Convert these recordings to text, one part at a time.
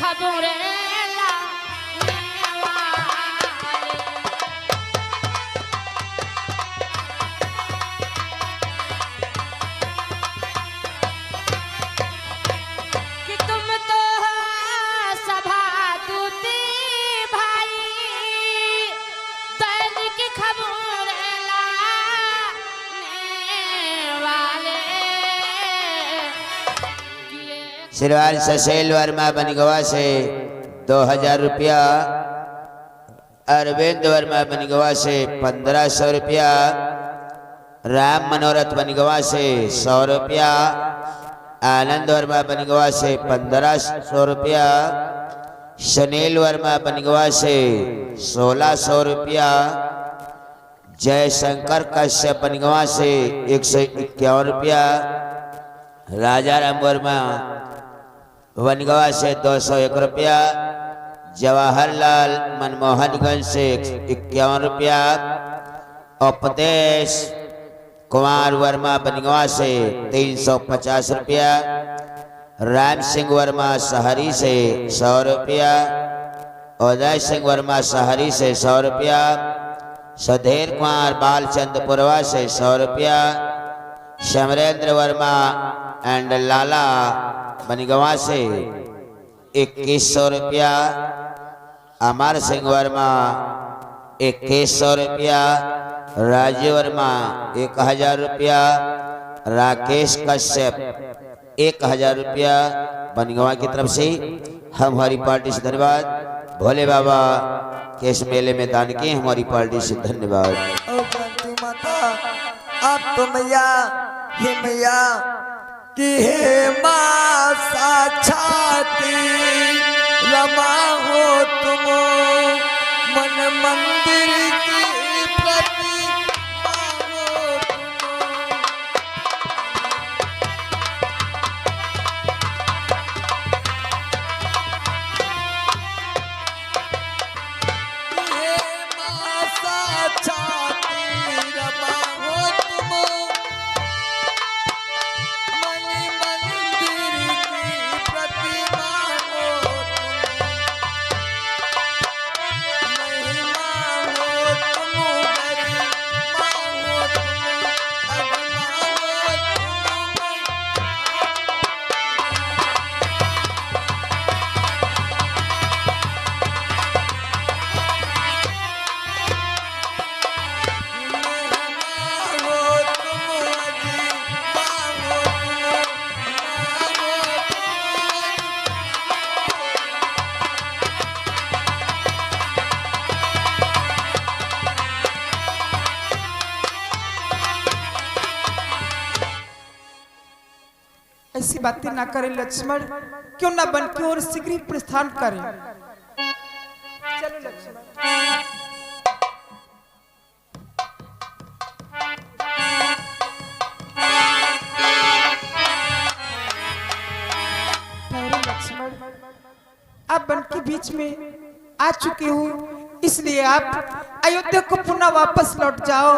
खबरें श्रीमान ससेल वर्मा बनगवा से 2000 रुपया, अरविंद वर्मा बनगवा से 1500 रुपया, राम मनोरथ बनगवा से 100 रुपया, आनंद वर्मा बनगवा से 1500 रुपया, सुनील वर्मा बनगवा से 1600 रुपया, जयशंकर कश्यप बनगवा से 151 रुपया, राजा राम वर्मा वनगवा से 201 रुपया, जवाहरलाल मनमोहनगंज से 51 रुपया, उपदेश कुमार वर्मा बनगवा से 350 रुपया, राम सिंह वर्मा सहरी से 100 रुपया, उदय सिंह वर्मा सहरी से 100 रुपया, सुधीर कुमार बालचंदपुरवा से 100 रुपया, समरेंद्र वर्मा एंड लाला बनगवा से 2100 रुपया, अमर सिंह वर्मा 2100 रुपया, राजू वर्मा 1000 रुपया, राकेश कश्यप 1000 रुपया बनगवा की तरफ से हमारी पार्टी से धन्यवाद। भोले बाबा के इस मेले में दान किए हमारी पार्टी से धन्यवाद। आप तो मैया हे मैया कि हे माँ साक्षाती रमा हो तुम मन मंदिर की प्रतिमा हो तुम। हे माँ साक्षाती रमा हो तुम ऐसी बातें ना करें लक्ष्मण, क्यों ना बन की ओर शीघ्र ही प्रस्थान करें। चलो लक्ष्मण। लक्ष्मण, आप वन के बीच में आ चुके हो, इसलिए आप अयोध्या को पुनः वापस लौट जाओ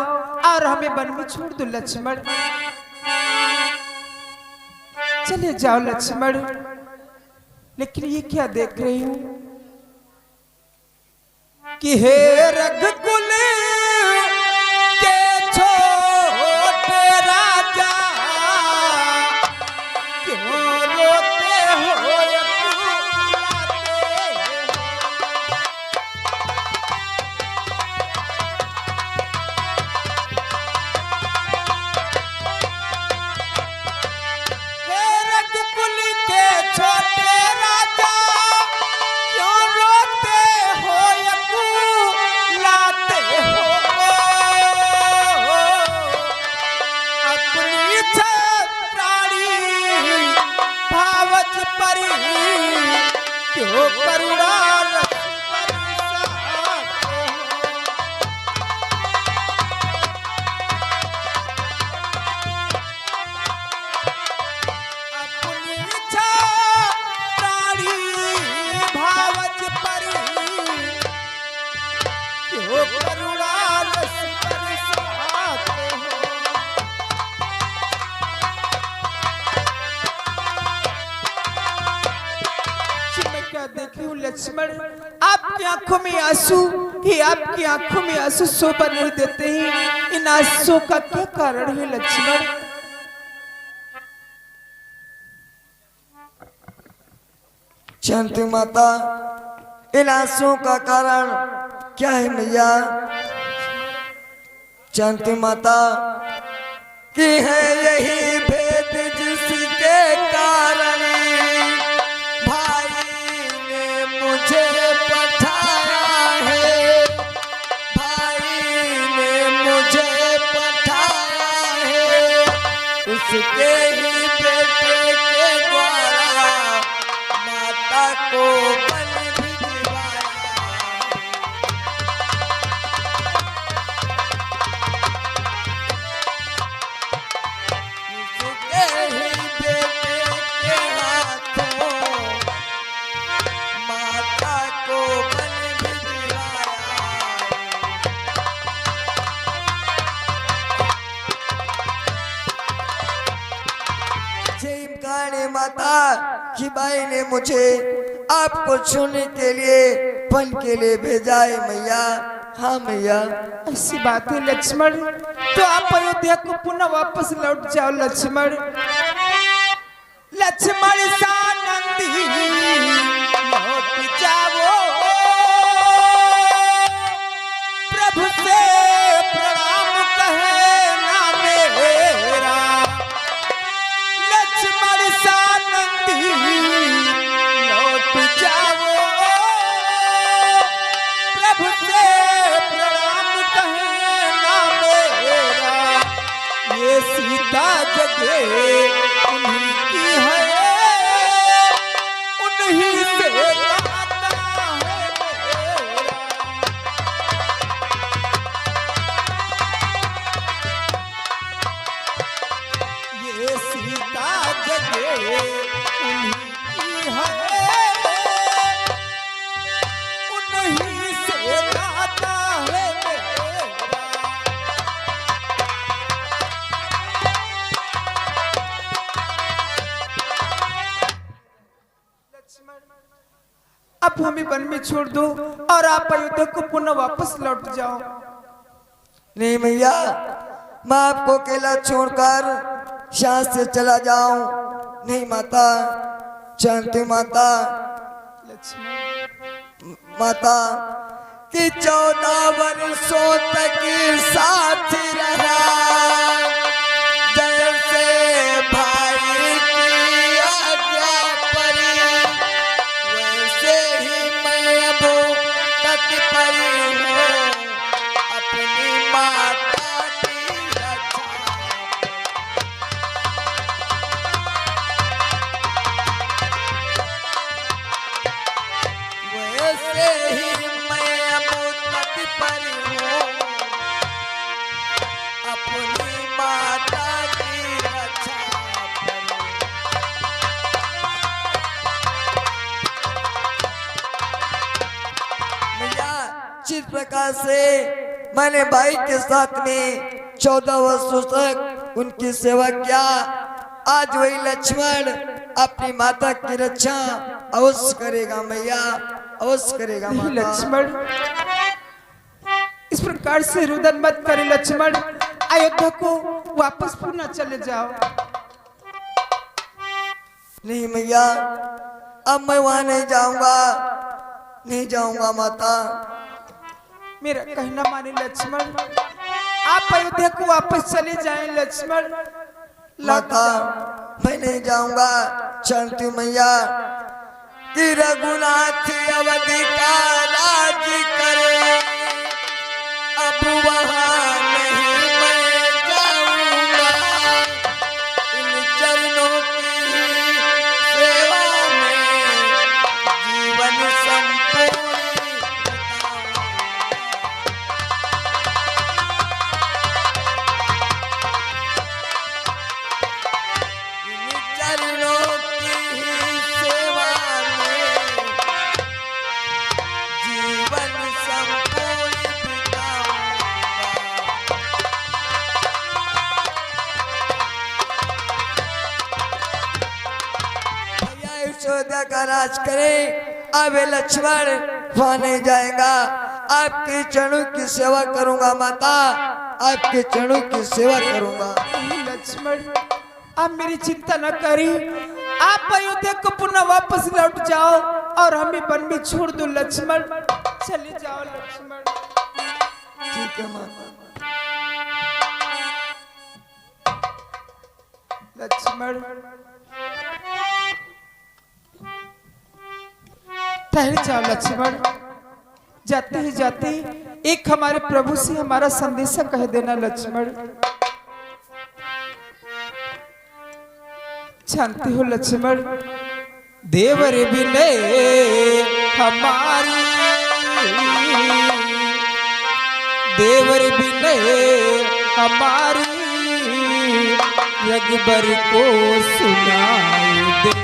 और हमें वन में छोड़ दो लक्ष्मण। चले जाओ लक्ष्मण। लेकिन ये क्या देख रही हूं कि हे रघुकुल के छोटे राजा क्यों रोते हो हो लक्ष्मण, आपकी आंखों में आंसू, ये आपकी आंखों में आंसू शोभा नहीं देते हैं। इन आंसू का क्या कारण है लक्ष्मण? शांति माता, इन आंसुओं का कारण क्या है मैया? शांति माता, कि है यही भेद जिसके कारण भाई ने मुझे पठाया है, भाई ने मुझे पठाया है, उसके ही बेटे के द्वारा माता को बन भी दिवाया। उसके ही बेटे के हाथों माता को बन भी दिवाया। काली माता की बाई ने मुझे आपको छूने के लिए बन के लिए भेजा है मैया। हाँ मैया, ऐसी बात है लक्ष्मण, तो आप अयोध्या को पुनः वापस लौट जाओ लक्ष्मण। लक्ष्मण सानंदी लौट जाओ, प्रभु से प्रणाम कहना मेरा। लक्ष्मण सानंदी लौट जाओ, प्रभु से प्रणाम कहना मेरा। ये सीता जगे उन्हीं की है, उन्हीं से नाता है मेरा। ये सीता जगे उन्हीं की है, उन्हीं से नाता है मेरा। अब हमें वन में छोड़ दो और आप अयोध्या को पुनः वापस लौट जाओ। नहीं मैया, मैं आपको अकेला छोड़कर शांत से चला जाऊं? नहीं माता, शांति माता, लक्ष्मण माता कि 14 वर्षों तक साथ रहा, जैसे भाई की आज्ञा परी, वैसे ही मैं अब तत्परी हूँ अपनी माता की रक्षा। वैसे ही मैं अब तत्परी हूँ अपनी माता की रक्षा करूं। मैया, जिस प्रकार से मैंने भाई के साथ में 14 वर्षों तक उनकी सेवा किया, आज वही लक्ष्मण अपनी माता की रक्षा अवश्य करेगा मैया, अवश्य करेगा नहीं माता। लक्ष्मण, इस प्रकार से रुदन मत करे लक्ष्मण। अयोध्या को वापस पुनः चले जाओ। नहीं मैया, अब मैं वहां नहीं जाऊंगा, नहीं जाऊंगा माता। मेरा कहना माने लक्ष्मण, आप अयोध्या को वापस चले जाएं लक्ष्मण। लौट माता, जाओ। मैं नहीं जाऊंगा। शांति मैया, कि रघुनाथ अवधि का राज करे, अब वहां नहीं मैं जाऊंगा। इन चरणों की सेवा में जीवन संपूर्ण बिताऊंगा। इन चरणों की सेवा में जीवन संपूर्ण बिताऊंगा। भैया अयोध्या का राज करे, अब ये लक्ष्मण वहां नहीं जाएगा। आपके चरणों की सेवा करूंगा माता, आपके चरणों की सेवा करूंगा। लक्ष्मण आप मेरी चिंता न करिए, आप अयोध्या को पुनः वापस लौट जाओ और हमें वन में छोड़ दो लक्ष्मण। चले जाओ लक्ष्मण। ठीक है माता। लक्ष्मण ठहर जाओ लक्ष्मण। जाते ही जाते एक हमारे प्रभु से हमारा संदेशा कह देना लक्ष्मण। जानते हो लक्ष्मण, देवर बिने हमारी, देवर बिने हमारी, रघुबर को सुनाई दे।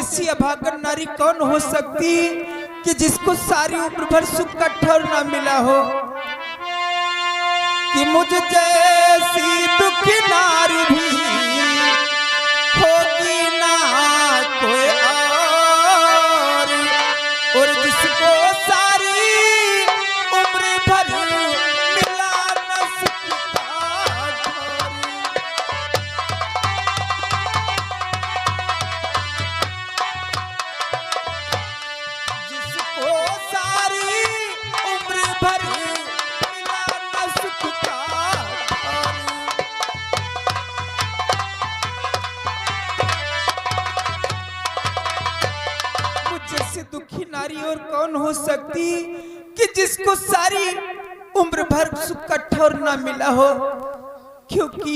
जैसी अभागन नारी कौन हो सकती कि जिसको सारी उम्र भर सुख का ठौर ना मिला हो। कि मुझ जैसी दुखी नारी भी होगी ना कोई और जिसको सारी उम्र भर मिला न सुख का ठौर। जिसको सारी उम्र भर मिला न सुख का ठौर। मुझ जैसी दुखी नारी और कौन हो सकती कि जिसको सारी उम्र भर सुख का ठौर ना मिला हो। क्योंकि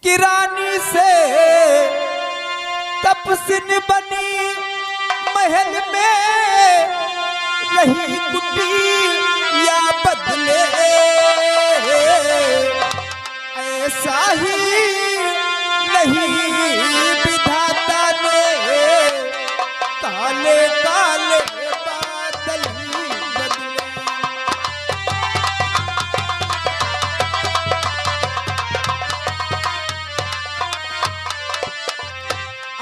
किरानी से तपस्विनी बनी महल में रही कुटिया बदले। ऐसा ही नहीं विधाता ने काले काले बादल ही बदले।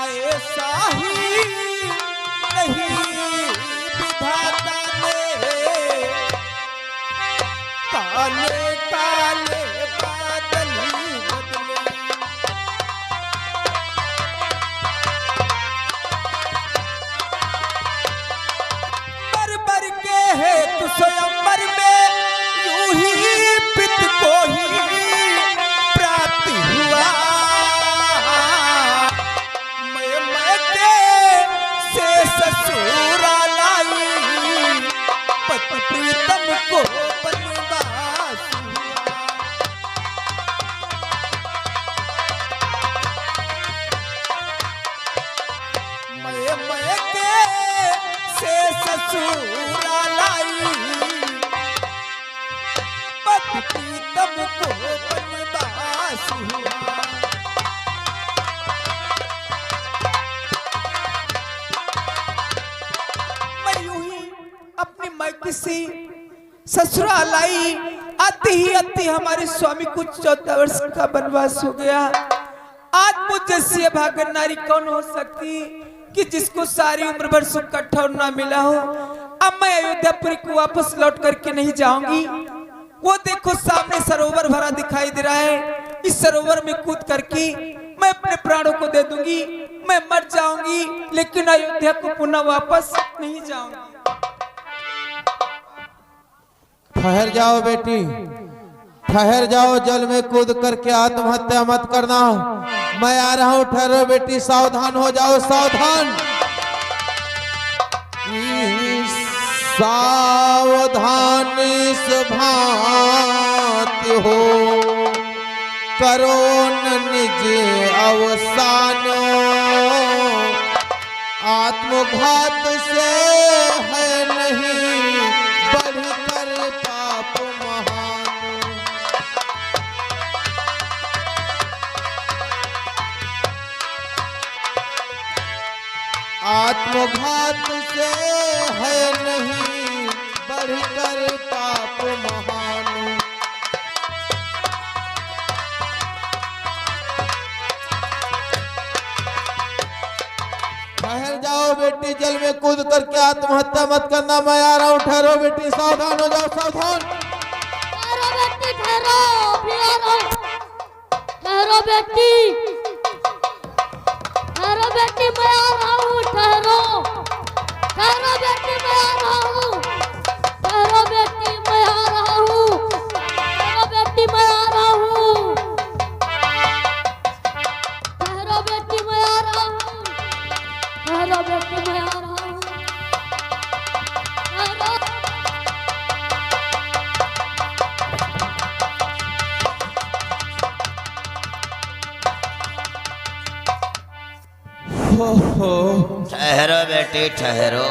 ऐसा ही नहीं विधाता ने काले काले बादल ही बदले। बर बर के है तू स्वयंवर में यूं ही पित को ही प्राप्त हुआ। मैं के से ससुराल आई पति प्रीतम को बनवास हुआ। मैं के से ससुराल आई पति प्रीतम को बनवास हुआ। मैं यूं ही अपनी मायके से ससुराल आई। आते ही हमारे स्वामी को 14 वर्ष का वनवास हो गया। आज मुझ जैसी अभागन नारी कौन हो सकती कि जिसको सारी उम्र भर सुख का ठौर ना मिला हो। अब मैं अयोध्यापुरी को वापस लौट करके नहीं जाऊंगी। वो देखो सामने सरोवर भरा दिखाई दे रहा है। इस सरोवर में कूद करके मैं अपने प्राणों को दे दूंगी। मैं मर जाऊंगी लेकिन अयोध्या को पुनः वापस नहीं जाऊंगी। ठहर जाओ बेटी, ठहर जाओ। जल में कूद करके आत्महत्या मत करना। मैं आ रहा हूं, ठहरो बेटी, सावधान हो जाओ, सावधान। सावधानी से भांति हो करो न निज अवसान। आत्मघात से है नहीं बढ़कर पाप महान। आत्मघात से है नहीं बढ़कर पाप महान। ठहर जाओ बेटी, जल में कूद करके आत्महत्या मत करना। मैं आ रहा हूँ, ठहरो बेटी, सावधान हो जाओ, सावधान। ठहरो बेटी, ठहरो, भी आ रहा हूं। ठहरो बेटी, ठहरो बेटी, मैं आ रहा हूँ। ठहरो, ठहरो बेटी, मैं आ रहा हूँ। ठहरो बेटी, मैं आ रहा हूँ। ठहरो बेटी, मैं आ रहा हूँ। ठहरो बेटी, मैं आ रहा हूँ। ठहरो बेटी, मैं आ रहा हूँ। ठहरो। ठहरो बेटी ठहरो।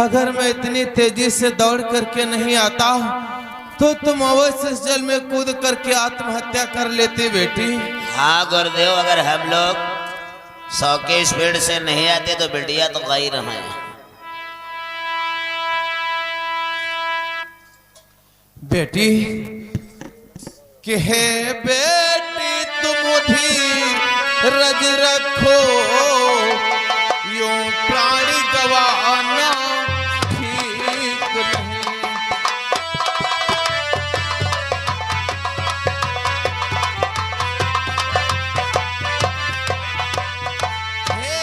अगर मैं इतनी तेजी से दौड़ करके नहीं आता तो तुम अवश्य इस जल में कूद करके आत्महत्या कर लेती बेटी। हाँ गुरुदेव, अगर हम लोग 100 की स्पीड से नहीं आते तो बिटिया तो गई रहे। बेटी कि हे बेटी तुम धीरज रखो, यूं प्राणी गवाना ठीक नहीं। हे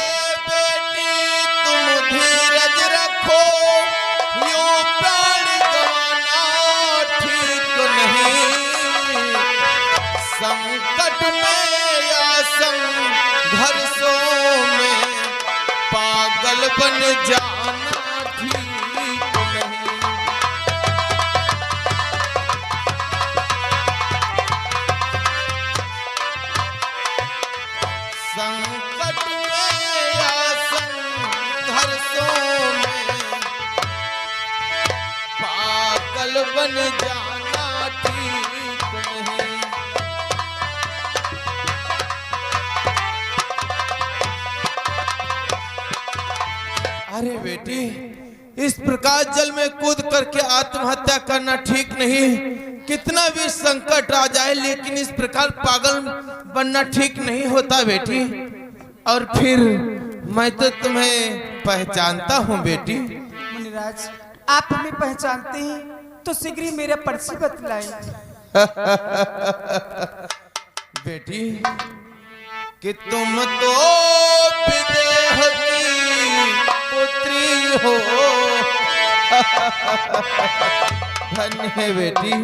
बेटी तुम धीरज रखो, यूं प्राणी गवाना ठीक नहीं। संकट में या संघर्षों में पागल बन जाना ठीक नहीं। संकट में या संघर्षों में पागल बन जाना ठीक नहीं। अरे बेटी, इस प्रकार जल में कूद करके आत्महत्या करना ठीक नहीं। कितना भी संकट आ जाए लेकिन इस प्रकार पागल बनना ठीक नहीं होता बेटी। और फिर मैं तो तुम्हें पहचानता हूँ बेटी। मुनिराज, आप हमें पहचानते हैं तो शीघ्र ही मेरा परिचय बतलाएं। बेटी कि तुम तो विदेह की पुत्री हो। धन्य है बेटी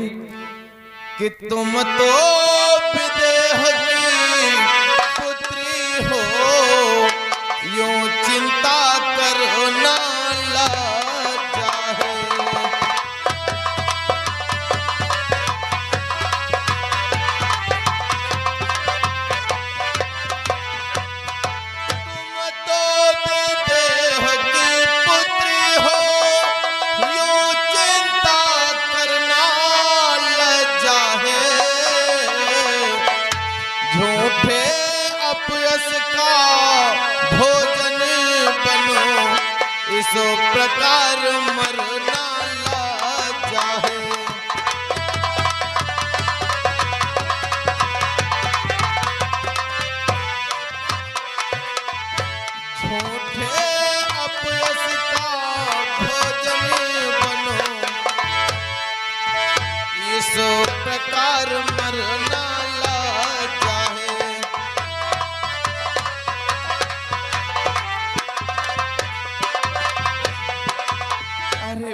कि तुम तो विदेह की पुत्री हो, यूं चिंता करो ना लाचाहे। झूठे अपयश का भोजन बनो, इस प्रकार मरना लाजा है। झूठे अपयश का भोजन बनो, इस प्रकार मरना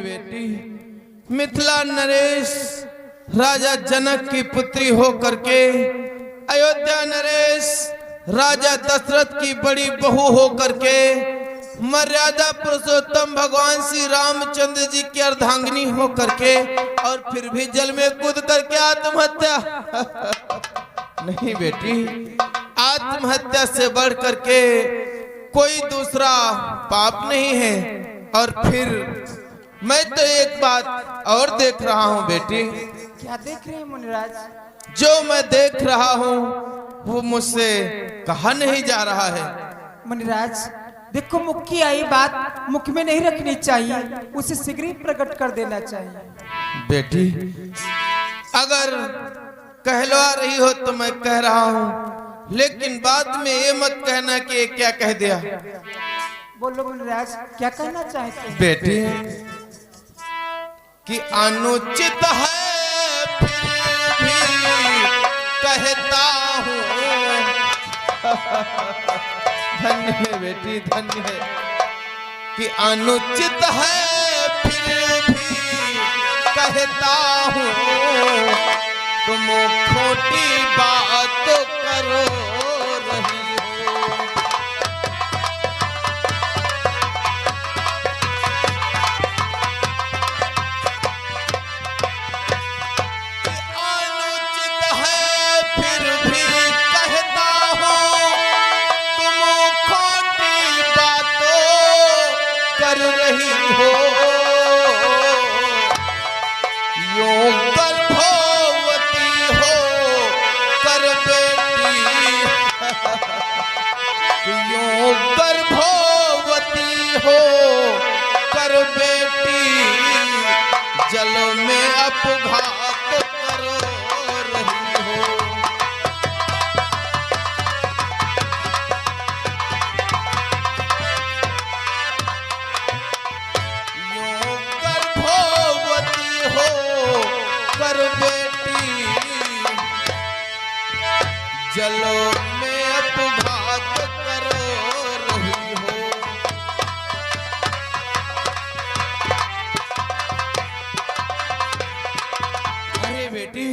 बेटी। मिथिला नरेश राजा जनक की पुत्री होकर के, अयोध्या नरेश राजा दशरथ की बड़ी बहू होकर के, मर्यादा पुरुषोत्तम भगवान श्री रामचंद्र जी की अर्धांगिनी होकर के, और फिर भी जल में कूद करके आत्महत्या। नहीं बेटी, आत्महत्या से बढ़ करके कोई दूसरा पाप नहीं है। और फिर मैं तो एक बात और देख रहा हूँ बेटी। क्या देख रहे हैं मुनिराज? जो मैं देख रहा हूँ वो मुझसे कहा नहीं जा रहा है। मुनिराज देखो, मुख की आई बात मुख में नहीं रखनी चाहिए, उसे शीघ्र ही प्रकट कर देना चाहिए। बेटी अगर कहलवा रही हो तो मैं कह रहा हूँ, लेकिन बाद में ये मत कहना कि ये क्या कह दिया। बोलो मुनिराज, क्या कहना चाहते हैं? बेटी कि अनुचित है फिर भी कहता हूँ। धन्य है बेटी, धन्य है कि अनुचित है फिर भी कहता हूँ। तुम खोटी बात करो रही हो। गर्भवती हो कर बेटी अपघात करो रही हो। यूं गर्भवती हो कर बेटी जलो में अपघात करो रही हो। अरे बेटी,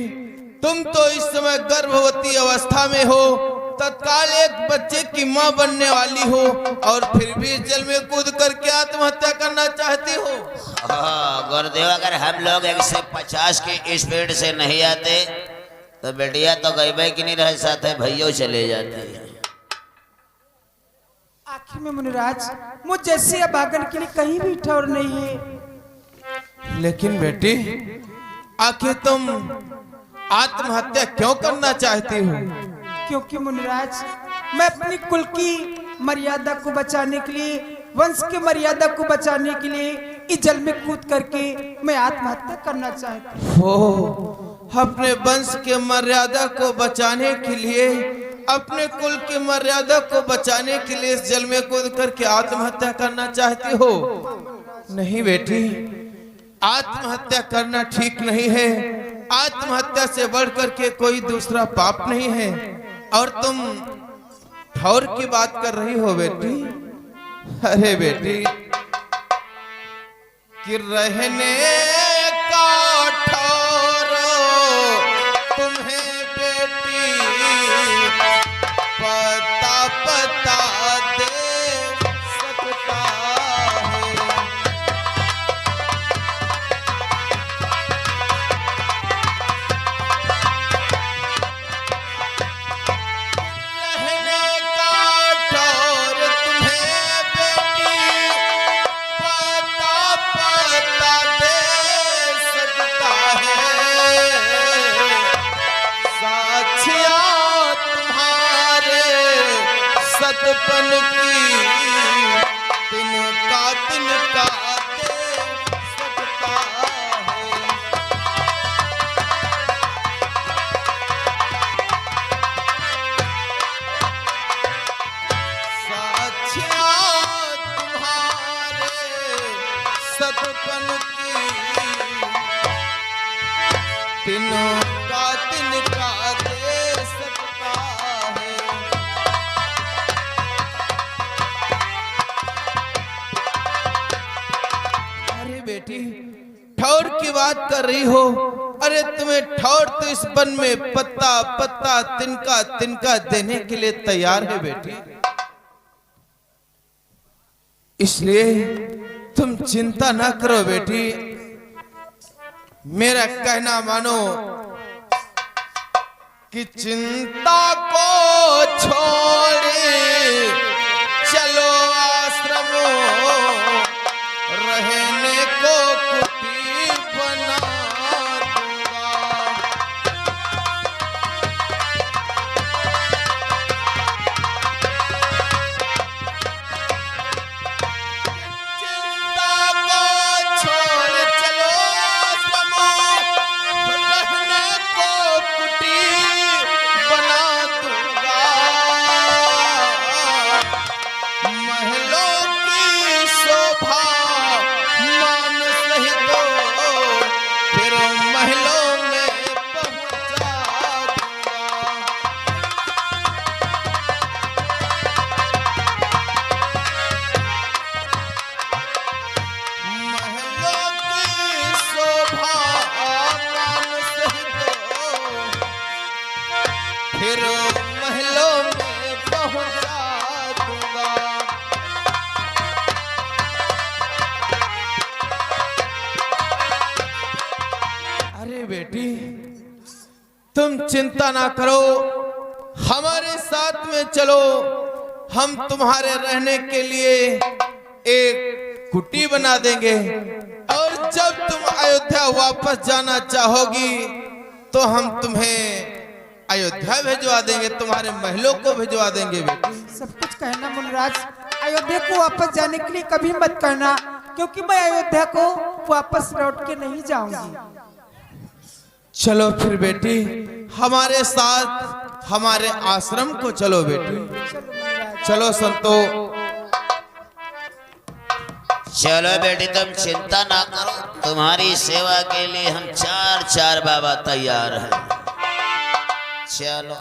तुम तो इस समय गर्भवती अवस्था में हो, तत्काल एक बच्चे की मां बनने वाली हो, और फिर भी जल में कूद करके आत्महत्या करना चाहती हो। गुरुदेव, अगर हम लोग 150 की स्पीड से नहीं आते तो बेटिया तो गई कि नहीं रह सकते, भैया चले जाते हैं। आखिर में मुनिराज, मुझ जैसे अभागन के लिए कहीं भी ठौर नहीं है। लेकिन बेटी, आखिर तुम आत्महत्या क्यों करना चाहती हो? क्योंकि मुनिराज, मैं अपनी कुल की मर्यादा को बचाने के लिए, वंश की मर्यादा को बचाने के लिए इस जल में कूद करके मैं आत्महत्या करना चाहती हूँ। हो, अपने वंश के मर्यादा को बचाने के लिए, अपने कुल की मर्यादा को बचाने के लिए इस जल में कूद करके आत्महत्या करना चाहती हो? नहीं बेटी, आत्महत्या करना ठीक नहीं है। आत्महत्या से बढ़कर के कोई दूसरा पाप नहीं है। और तुम ठौर की बात कर रही हो बेटी। अरे बेटी, कि रहने का ठौर तुम्हें बेटी पता पता दे सकता है। रहने का ठौर तुम्हें बेटी पता पता दे सकता है। साक्षियाँ तुम्हारे सतपन की तिनका तिनका दे सकता है। साक्षियाँ तुम्हारे सतपन की तिनका तिनका दे सकता है। अरे बेटी, ठौर की बात कर रही हो। अरे तुम्हें ठौर तो इस वन में पत्ता पत्ता तिनका तिनका देने के लिए तैयार है बेटी। इसलिए तुम चिंता ना करो बेटी, मेरा कहना मानो कि चिंता को छोड़े चलो आश्रम, रहने को कुटी बना दूंगा। चिंता को छोड़ चलो आश्रम, रहने को कुटी बना दूंगा। महलों की शोभा मान सहित फिर महलों में पहुंचा दूंगा। महलों की शोभा मान सहित फिर महलों में पहुंचा दूंगा। अरे बेटी, तुम चिंता ना करो, हमारे साथ में चलो। हम तुम्हारे रहने के लिए एक कुटी बना देंगे, और जब तुम अयोध्या वापस जाना चाहोगी तो हम तुम्हें अयोध्या भिजवा देंगे, तुम्हारे महलों को भिजवा देंगे बेटी। सब कुछ कहना मुनिराज, अयोध्या को वापस जाने के लिए कभी मत करना, क्योंकि मैं अयोध्या को वापस लौट के नहीं जाऊंगी। चलो फिर बेटी, हमारे साथ हमारे आश्रम को चलो बेटी। चलो संतो। चलो बेटी, तुम चिंता ना करो, तुम्हारी सेवा के लिए हम चार चार बाबा तैयार हैं। चलो।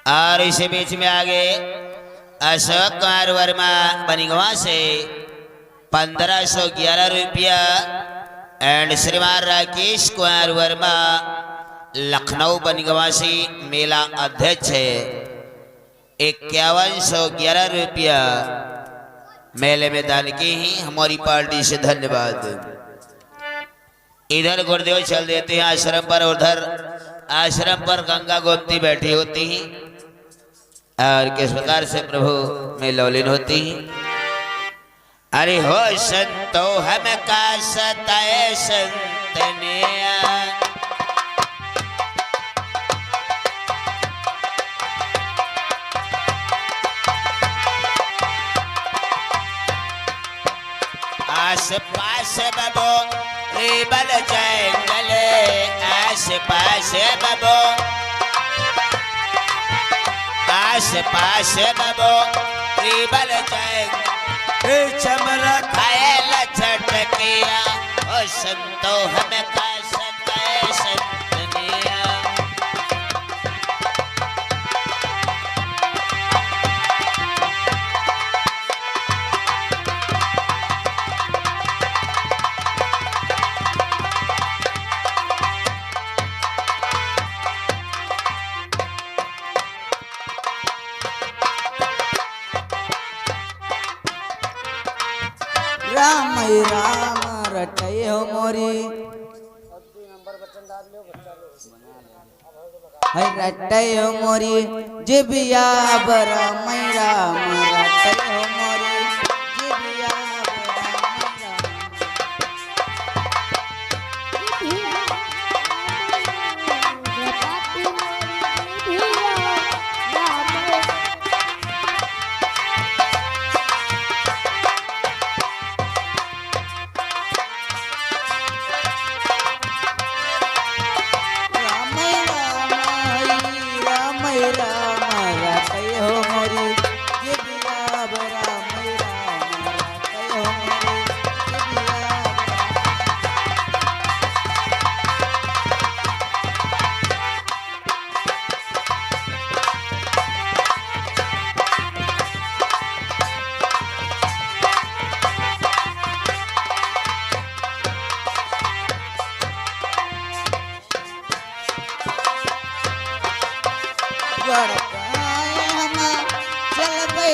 और इसी बीच में आगे अशोक कुमार वर्मा बनिगवा से 1511 रुपया एंड श्रीमान राकेश कुमार वर्मा लखनऊ बनगवासी मेला अध्यक्ष है 5111 रुपया मेले में दान की ही हमारी पार्टी से धन्यवाद। इधर गुरुदेव चल देते हैं आश्रम पर, उधर आश्रम पर गंगा गोमती बैठी होती हैं और किस प्रकार से प्रभु में लौलीन होती हैं। अरे हो संतो हम का सताए संतने, आस पास बबो रिबल जंगल, आस पास बबो, आस पास बबो रिबल जंगल, चमरा खायल छटकिया, ओ संतो हम का सताए संतनिया। राम राम रटय हो मोरी, है रटय हो मोरी जिबिया बरा मै राम रटय हो मोरी जिबिया बरा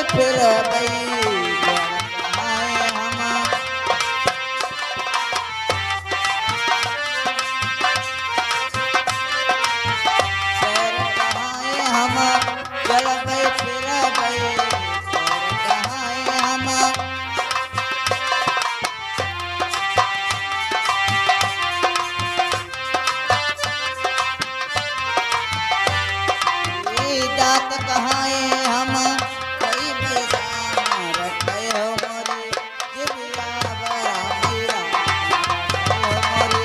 फिर दात कहाए हम कई बैदान रखे हो मोरी जिबिया बरा मेरा मोरी।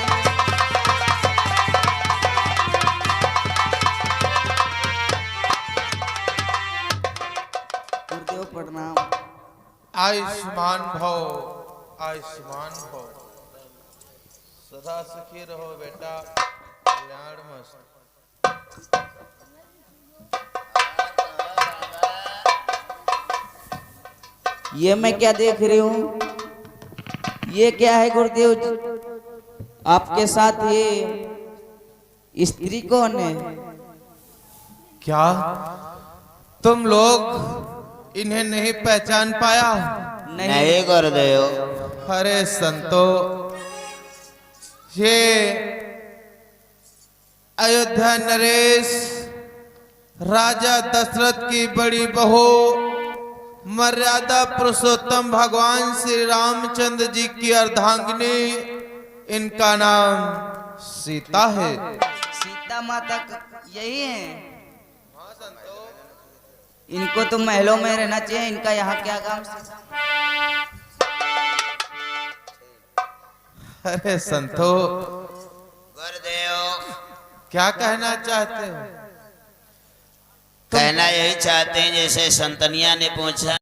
गुरुदेव प्रणाम। आयुष्मान भव, आयुष्मान भव, सदा सुखी रहो बेटा, कल्याण मस्त। ये मैं क्या देख रही हूँ, ये क्या है गुरुदेव जी? आपके साथ ये स्त्री कौन है? क्या तुम लोग इन्हें नहीं पहचान पाया? नहीं गुरुदेव। अरे संतो, ये अयोध्या नरेश राजा दशरथ की बड़ी बहू मर्यादा पुरुषोत्तम भगवान श्री रामचंद्र जी की अर्धांगिनी, इनका नाम सीता है। सीता माता यही है? इनको तो महलों में रहना चाहिए, इनका यहाँ क्या काम? अरे संतो, गुरुदेव क्या कहना चाहते हो? कहना यही चाहते हैं जैसे संतनिया ने पूछा